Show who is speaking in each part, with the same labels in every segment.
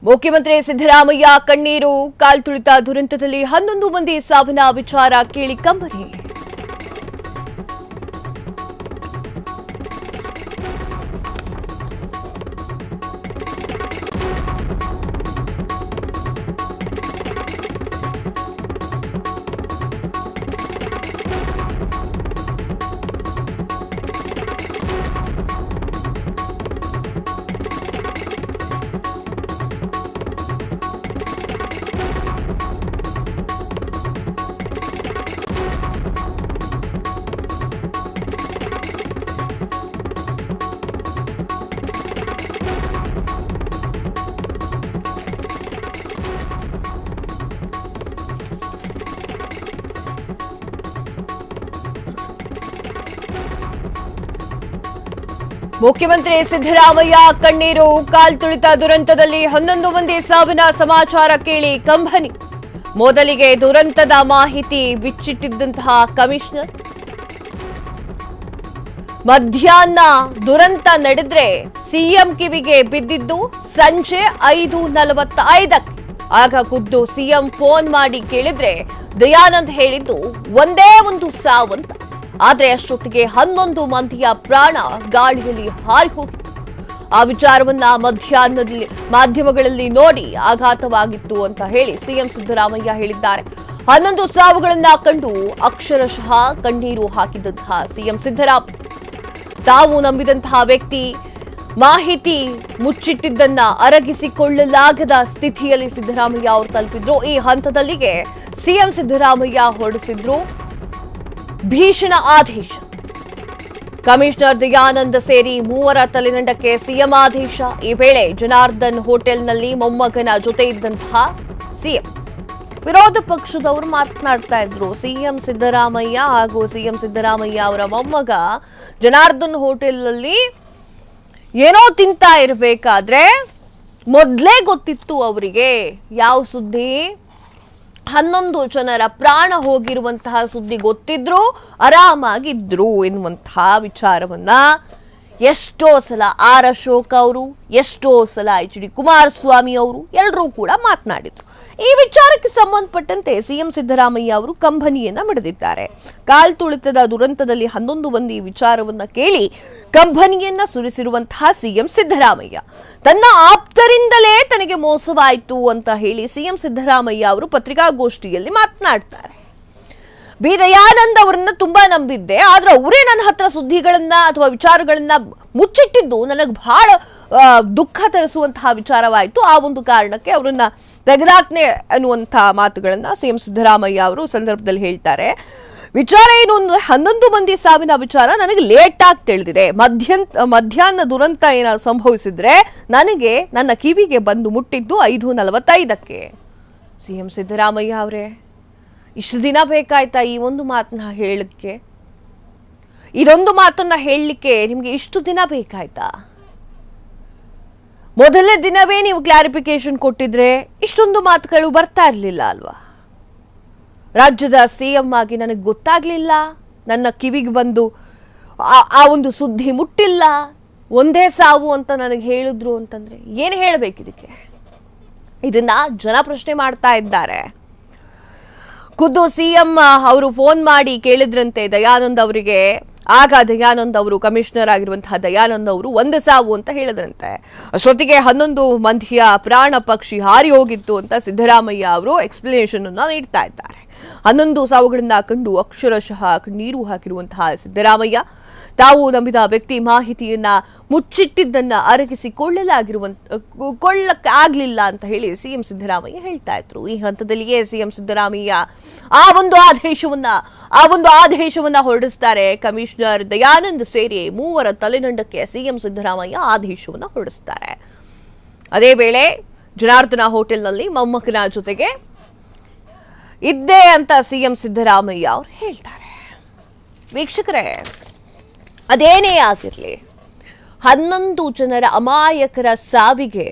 Speaker 1: ಮುಖ್ಯಮಂತ್ರಿ ಸಿದ್ದರಾಮಯ್ಯ ಕಣ್ಣೀರು ಕಾಲ್ತುಳಿತ ದುರಂತದಲ್ಲಿ 11 ಮಂದಿ ಸಾವಿನ ವಿಚಾರ ಕೇಳಿ ಕಂಬನಿ. ಮುಖ್ಯಮಂತ್ರಿ ಸಿದ್ದರಾಮಯ್ಯ ಕಣ್ಣೀರು ಕಾಲ್ತುಳಿತ ದುರಂತದಲ್ಲಿ 11 ಮಂದಿ ಸಾವಿನ ಸಮಾಚಾರ ಕೇಳಿ ಕಂಬನಿ. ಮೊದಲಿಗೆ ದುರಂತದ ಮಾಹಿತಿ ಬಿಚ್ಚಿಟ್ಟಿದ್ದಂತಹ ಕಮಿಷನರ್, ಮಧ್ಯಾಹ್ನ ದುರಂತ ನಡೆದ್ರೆ ಸಿಎಂ ಕಿವಿಗೆ ಬಿದ್ದಿದ್ದು ಸಂಜೆ 5:45. ಆಗ ಖುದ್ದು ಸಿಎಂ ಫೋನ್ ಮಾಡಿ ಕೇಳಿದ್ರೆ ದಯಾನಂದ್ ಹೇಳಿದ್ದು ಒಂದೇ ಒಂದು ಸಾವಂತ. ಆದ್ರೆ ಅಷ್ಟೊತ್ತಿಗೆ 11 ಮಂದಿಯ ಪ್ರಾಣ ಗಾಳಿಯಲ್ಲಿ ಹಾರಿ ಹೋಗಿತ್ತು. ಆ ವಿಚಾರವನ್ನ ಮಧ್ಯಾಹ್ನದಲ್ಲಿ ಮಾಧ್ಯಮಗಳಲ್ಲಿ ನೋಡಿ ಆಘಾತವಾಗಿತ್ತು ಅಂತ ಹೇಳಿ ಸಿಎಂ ಸಿದ್ದರಾಮಯ್ಯ ಹೇಳಿದ್ದಾರೆ. 11 ಸಾವುಗಳನ್ನ ಕಂಡು ಅಕ್ಷರಶಃ ಕಣ್ಣೀರು ಹಾಕಿದಂತಹ ಸಿಎಂ ಸಿದ್ದರಾಮಯ್ಯ, ತಾವು ನಂಬಿದಂತಹ ವ್ಯಕ್ತಿ ಮಾಹಿತಿ ಮುಚ್ಚಿಟ್ಟಿದ್ದನ್ನ ಅರಗಿಸಿಕೊಳ್ಳಲಾಗದ ಸ್ಥಿತಿಯಲ್ಲಿ ಸಿದ್ದರಾಮಯ್ಯ ಅವರು ತಲುಪಿದ್ರು. ಈ ಹಂತದಲ್ಲಿಗೆ ಸಿಎಂ ಸಿದ್ದರಾಮಯ್ಯ ಹೊರಡಿಸಿದ್ರು ಭೀಷಣ ಆದೇಶ. ಕಮಿಷನರ್ ದಯಾನಂದ್ ಸೇರಿ 3 ತಲೆದಂಡಕ್ಕೆ ಸಿಎಂ ಆದೇಶ. ಈ ವೇಳೆ ಜನಾರ್ದನ್ ಹೋಟೆಲ್ನಲ್ಲಿ ಮೊಮ್ಮಗನ ಜೊತೆ ಇದ್ದಂತಹ ಸಿಎಂ, ವಿರೋಧ ಪಕ್ಷದವರು ಮಾತನಾಡ್ತಾ ಇದ್ರು. ಸಿಎಂ ಸಿದ್ದರಾಮಯ್ಯ ಹಾಗೂ ಸಿಎಂ ಸಿದ್ದರಾಮಯ್ಯ ಅವರ ಮೊಮ್ಮಗ ಜನಾರ್ದನ್ ಹೋಟೆಲ್ನಲ್ಲಿ ಏನೋ ತಿಂತಾ ಇರಬೇಕಾದ್ರೆ ಮೊದಲೇ ಗೊತ್ತಿತ್ತು ಅವರಿಗೆ. ಯಾವ ಸುದ್ದಿ? 11 ಜನರ ಪ್ರಾಣ ಹೋಗಿರುವಂತಹ ಸುದ್ದಿ ಗೊತ್ತಿದ್ರು, ಆರಾಮಾಗಿದ್ರು ಎನ್ನುವಂತಹ ವಿಚಾರವನ್ನ ಎಷ್ಟೋ ಸಲ ಆರ್ ಅಶೋಕ್ ಅವರು, ಎಷ್ಟೋ ಸಲ HD ಕುಮಾರಸ್ವಾಮಿ ಅವರು ಎಲ್ಲರೂ ಕೂಡ ಮಾತನಾಡಿದ್ರು. ಈ ವಿಚಾರಕ್ಕೆ ಸಂಬಂಧಪಟ್ಟಂತೆ ಸಿಎಂ ಸಿದ್ದರಾಮಯ್ಯ ಅವರು ಕಂಬನಿಯನ್ನ ಮಿಡಿದಿದ್ದಾರೆ. ಕಾಲ್ತುಳಿತದ ದುರಂತದಲ್ಲಿ 11 ಮಂದಿ ವಿಚಾರವನ್ನ ಕೇಳಿ ಕಂಬನಿಯನ್ನ ಸುರಿಸಿರುವಂತಹ ಸಿಎಂ ಸಿದ್ದರಾಮಯ್ಯ, ತನ್ನ ಆಪ್ತರಿಂದಲೇ ತನಗೆ ಮೋಸವಾಯಿತು ಅಂತ ಹೇಳಿ ಸಿಎಂ ಸಿದ್ದರಾಮಯ್ಯ ಅವರು ಪತ್ರಿಕಾಗೋಷ್ಠಿಯಲ್ಲಿ ಮಾತನಾಡ್ತಾರೆ. ಬಿ ದಯಾನಂದ್ ಅವರನ್ನ ತುಂಬಾ ನಂಬಿದ್ದೆ, ಆದ್ರೆ ಅವರೇ ನನ್ನ ಹತ್ರ ಸುದ್ದಿಗಳನ್ನ ಅಥವಾ ವಿಚಾರಗಳನ್ನ ಮುಚ್ಚಿಟ್ಟಿದ್ದು ನನಗೆ ಬಹಳ ದುಃಖ ತರಿಸುವಂತಹ ವಿಚಾರವಾಯಿತು. ಆ ಒಂದು ಕಾರಣಕ್ಕೆ ಅವರನ್ನ ತೆಗೆದಾಕ್ನೆ ಅನ್ನುವಂತಹ ಮಾತುಗಳನ್ನ ಸಿಎಂ ಸಿದ್ದರಾಮಯ್ಯ ಅವರು ಸಂದರ್ಭದಲ್ಲಿ ಹೇಳ್ತಾರೆ. ವಿಚಾರ ಏನು ಅಂದ್ರೆ 11 ಮಂದಿ ಸಾವಿನ ವಿಚಾರ ನನಗೆ ಲೇಟ್ ಆಗಿ ತಿಳಿದಿದೆ. ಮಧ್ಯಾಹ್ನ ದುರಂತ ಏನಾದ್ರು ಸಂಭವಿಸಿದ್ರೆ ನನಗೆ ನನ್ನ ಕಿವಿಗೆ ಬಂದು ಮುಟ್ಟಿದ್ದು 5:45. ಸಿಎಂ ಸಿದ್ದರಾಮಯ್ಯ ಅವರೇ, ಇಷ್ಟು ದಿನ ಬೇಕಾಯ್ತಾ ಈ ಒಂದು ಮಾತನ್ನ ಹೇಳಕ್ಕೆ? ಇದೊಂದು ಮಾತನ್ನ ಹೇಳಲಿಕ್ಕೆ ನಿಮ್ಗೆ ಇಷ್ಟು ದಿನ ಬೇಕಾಯ್ತಾ? ಮೊದಲನೇ ದಿನವೇ ನೀವು ಕ್ಲಾರಿಫಿಕೇಶನ್ ಕೊಟ್ಟಿದ್ರೆ ಇಷ್ಟೊಂದು ಮಾತುಗಳು ಬರ್ತಾ ಇರಲಿಲ್ಲ ಅಲ್ವಾ? ರಾಜ್ಯದ ಸಿಎಂ ಆಗಿ ನನಗೆ ಗೊತ್ತಾಗ್ಲಿಲ್ಲ, ನನ್ನ ಕಿವಿಗೆ ಬಂದು ಆ ಒಂದು ಸುದ್ದಿ ಮುಟ್ಟಿಲ್ಲ, ಒಂದೇ ಸಾವು ಅಂತ ನನಗೆ ಹೇಳಿದ್ರು ಅಂತಂದ್ರೆ ಏನು ಹೇಳಬೇಕು ಇದಕ್ಕೆ? ಇದನ್ನ ಜನ ಪ್ರಶ್ನೆ ಮಾಡ್ತಾ ಇದ್ದಾರೆ. ಖುದ್ದು ಸಿಎಂ ಅವರು ಫೋನ್ ಮಾಡಿ ಕೇಳಿದ್ರಂತೆ ದಯಾನಂದ್ ಅವರಿಗೆ. ಆಗ ದಯಾನಂದ್ ಅವರು, ಕಮಿಷನರ್ ಆಗಿರುವಂತಹ ದಯಾನಂದ್ ಅವರು, ಒಂದು ಸಾವು ಅಂತ ಹೇಳಿದ್ರಂತೆ. ಅಷ್ಟೊತ್ತಿಗೆ 11 ಮಂದಿಯ ಪ್ರಾಣ ಪಕ್ಷಿ ಹಾರಿ ಹೋಗಿತ್ತು ಅಂತ ಸಿದ್ದರಾಮಯ್ಯ ಅವರು ಎಕ್ಸ್ಪ್ಲನೇಷನ್ ಅನ್ನ ನೀಡ್ತಾ ಇದ್ದಾರೆ. 11 ಸಾವುಗಳನ್ನ ಕಂಡು ಅಕ್ಷರಶಃ ನೀರು ಹಾಕಿರುವಂತಹ ಸಿದ್ದರಾಮಯ್ಯ, ತಾವು ನಂಬಿದ ವ್ಯಕ್ತಿ ಮಾಹಿತಿಯನ್ನ ಮುಚ್ಚಿಟ್ಟಿದ್ದನ್ನ ಕೊಳ್ಳಕ್ಕಾಗ್ಲಿಲ್ಲ ಅಂತ ಹೇಳಿ ಸಿಎಂ ಸಿದ್ದರಾಮಯ್ಯ ಹೇಳ್ತಾ ಇದ್ರು. ಈ ಹಂತದಲ್ಲಿಯೇ ಸಿಎಂ ಸಿದ್ದರಾಮಯ್ಯ ಆ ಒಂದು ಆದೇಶವನ್ನ ಹೊರಡಿಸ್ತಾರೆ. ಕಮಿಷನರ್ ದಯಾನಂದ್ ಸೇರಿ 3 ತಲೆದಂಡಕ್ಕೆ ಸಿಎಂ ಸಿದ್ದರಾಮಯ್ಯ ಆದೇಶವನ್ನ ಹೊರಡಿಸ್ತಾರೆ. ಅದೇ ವೇಳೆ ಜನಾರ್ದನ ಹೋಟೆಲ್ನಲ್ಲಿ ಮೊಮ್ಮಗನ ಜೊತೆಗೆ ಇದ್ದೆ ಅಂತ ಸಿಎಂ ಸಿದ್ದರಾಮಯ್ಯ ಅವರು ಹೇಳ್ತಾರೆ. ವೀಕ್ಷಕರೇ, ಅದೇನೇ ಆಗಿರಲಿ, 11 ಜನರ ಅಮಾಯಕರ ಸಾವಿಗೆ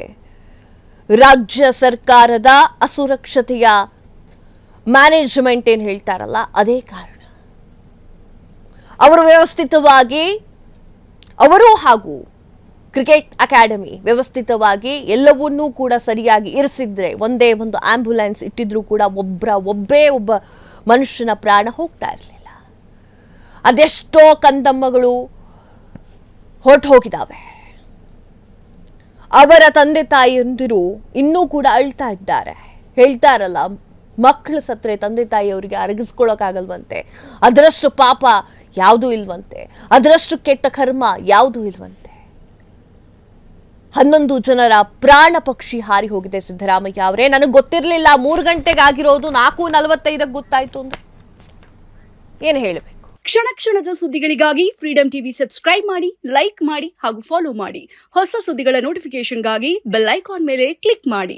Speaker 1: ರಾಜ್ಯ ಸರ್ಕಾರದ ಅಸುರಕ್ಷತೆಯ ಮ್ಯಾನೇಜ್ಮೆಂಟ್ ಏನು ಹೇಳ್ತಾರಲ್ಲ ಅದೇ ಕಾರಣ. ಅವರು ವ್ಯವಸ್ಥಿತವಾಗಿ ಅವರು ಹಾಗೂ ಕ್ರಿಕೆಟ್ ಅಕಾಡೆಮಿ ವ್ಯವಸ್ಥಿತವಾಗಿ ಎಲ್ಲವನ್ನೂ ಕೂಡ ಸರಿಯಾಗಿ ಇರಿಸಿದ್ರೆ, ಒಂದೇ ಒಂದು ಆಂಬ್ಯುಲೆನ್ಸ್ ಇಟ್ಟಿದ್ರೂ ಕೂಡ ಒಬ್ಬ ಮನುಷ್ಯನ ಪ್ರಾಣ ಹೋಗ್ತಾ ಇರಲಿಲ್ಲ. ಅದೆಷ್ಟೋ ಕಂದಮ್ಮಗಳು ಹೊರಟು ಹೋಗಿದ್ದಾವೆ. ಅವರ ತಂದೆ ತಾಯಿಯಂದಿರು ಇನ್ನೂ ಕೂಡ ಅಳ್ತಾ ಇದ್ದಾರೆ. ಹೇಳ್ತಾರಲ್ಲ, ಮಕ್ಕಳು ಸತ್ರೆ ತಂದೆ ತಾಯಿಯವರಿಗೆ ಅರಗಿಸ್ಕೊಳ್ಳೋಕ್ಕಾಗಲ್ವಂತೆ, ಅದರಷ್ಟು ಪಾಪ ಯಾವುದೂ ಇಲ್ವಂತೆ, ಅದರಷ್ಟು ಕೆಟ್ಟ ಕರ್ಮ ಯಾವುದೂ ಇಲ್ವಂತೆ. 11 ಜನರ ಪ್ರಾಣ ಪಕ್ಷಿ ಹಾರಿ ಹೋಗಿದೆ. ಸಿದ್ದರಾಮಯ್ಯ ಅವರೇ, ನನಗೆ ಗೊತ್ತಿರಲಿಲ್ಲ 3 ಗಂಟೆಗೆ ಆಗಿರೋದು 4:45 ಗೊತ್ತಾಯ್ತು ಅಂದ್ರೆ ಏನು ಹೇಳಬೇಕು?
Speaker 2: ಕ್ಷಣ ಕ್ಷಣದ ಸುದ್ದಿಗಳಿಗಾಗಿ ಫ್ರೀಡಂ ಟಿವಿ ಸಬ್ಸ್ಕ್ರೈಬ್ ಮಾಡಿ, ಲೈಕ್ ಮಾಡಿ ಹಾಗೂ ಫಾಲೋ ಮಾಡಿ. ಹೊಸ ಸುದ್ದಿಗಳ ನೋಟಿಫಿಕೇಶನ್ಗಾಗಿ ಬೆಲ್ ಐಕಾನ್ ಮೇಲೆ ಕ್ಲಿಕ್ ಮಾಡಿ.